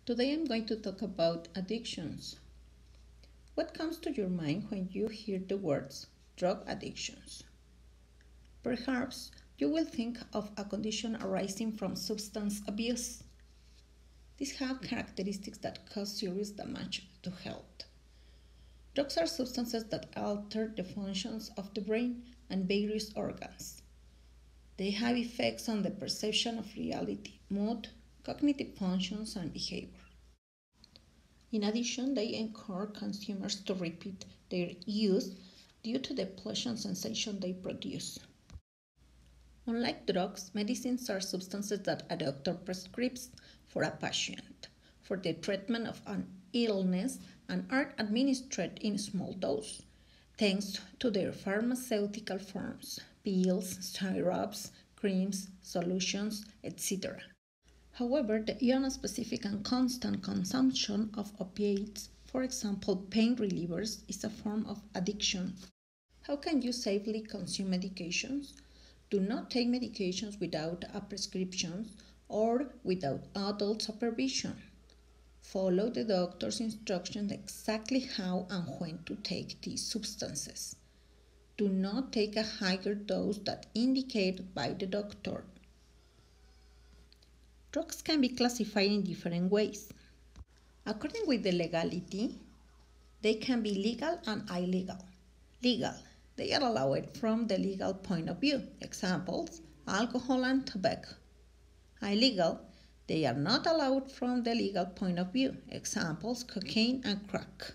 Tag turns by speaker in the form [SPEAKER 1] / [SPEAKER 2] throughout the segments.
[SPEAKER 1] Today I'm going to talk about addictions. What comes to your mind when you hear the words drug addictions? Perhaps you will think of a condition arising from substance abuse. These have characteristics that cause serious damage to health. Drugs are substances that alter the functions of the brain and various organs. They have effects on the perception of reality, mood, cognitive functions, and behavior. In addition, they encourage consumers to repeat their use due to the pleasant sensation they produce. Unlike drugs, medicines are substances that a doctor prescribes for a patient for the treatment of an illness and are administered in small doses, thanks to their pharmaceutical forms, pills, syrups, creams, solutions, etc. However, the unspecific and constant consumption of opiates, for example pain relievers, is a form of addiction. How can you safely consume medications? Do not take medications without a prescription or without adult supervision. Follow the doctor's instructions exactly how and when to take these substances. Do not take a higher dose than indicated by the doctor. Drugs can be classified in different ways. According with the legality, they can be legal and illegal. Legal, they are allowed from the legal point of view. Examples, alcohol and tobacco. Illegal, they are not allowed from the legal point of view. Examples, cocaine and crack.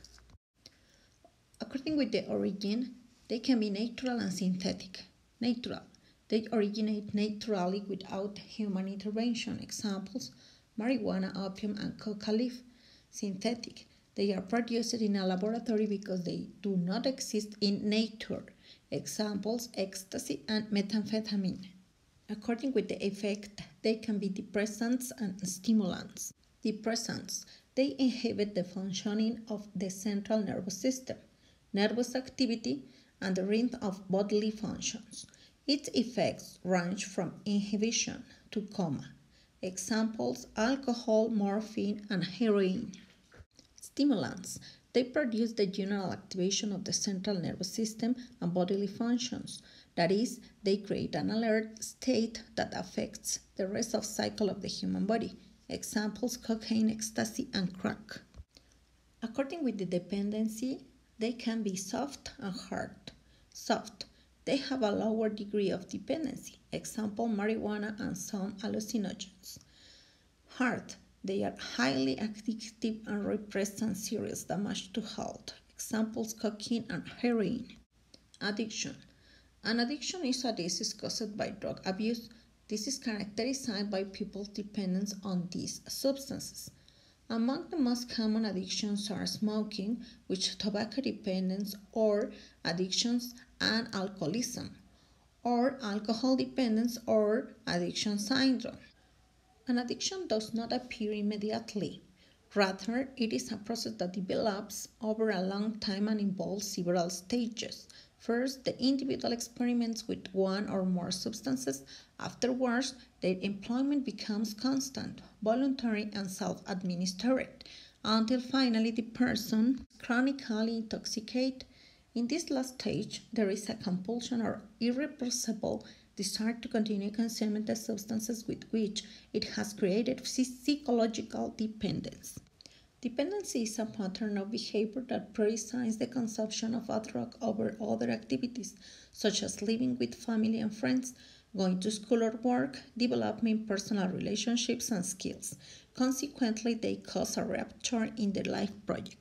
[SPEAKER 1] According with the origin, they can be natural and synthetic. Natural, they originate naturally without human intervention. Examples, marijuana, opium, and coca leaf. Synthetic, they are produced in a laboratory because they do not exist in nature. Examples, ecstasy and methamphetamine. According with the effect, they can be depressants and stimulants. Depressants, they inhibit the functioning of the central nervous system, nervous activity, and the rhythm of bodily functions. Its effects range from inhibition to coma. Examples, alcohol, morphine, and heroin. Stimulants, they produce the general activation of the central nervous system and bodily functions. That is, they create an alert state that affects the rest of cycle of the human body. Examples, cocaine, ecstasy, and crack. According with the dependency, they can be soft and hard. Soft, they have a lower degree of dependency. Example, marijuana and some hallucinogens. Hard, they are highly addictive and represent serious damage to health. Examples, cocaine and heroin. Addiction. An addiction is a disease caused by drug abuse. This is characterized by people's dependence on these substances. Among the most common addictions are smoking, which tobacco dependence, or addictions and alcoholism, or alcohol dependence or addiction syndrome. An addiction does not appear immediately. Rather, it is a process that develops over a long time and involves several stages. First, the individual experiments with one or more substances. Afterwards, their employment becomes constant, voluntary, and self-administered, until finally the person is chronically intoxicated. In this last stage, there is a compulsion or irrepressible desire to continue consuming the substances with which it has created psychological dependence. Dependency is a pattern of behavior that prioritizes the consumption of a drug over other activities, such as living with family and friends, going to school or work, developing personal relationships and skills. Consequently, they cause a rupture in the life project.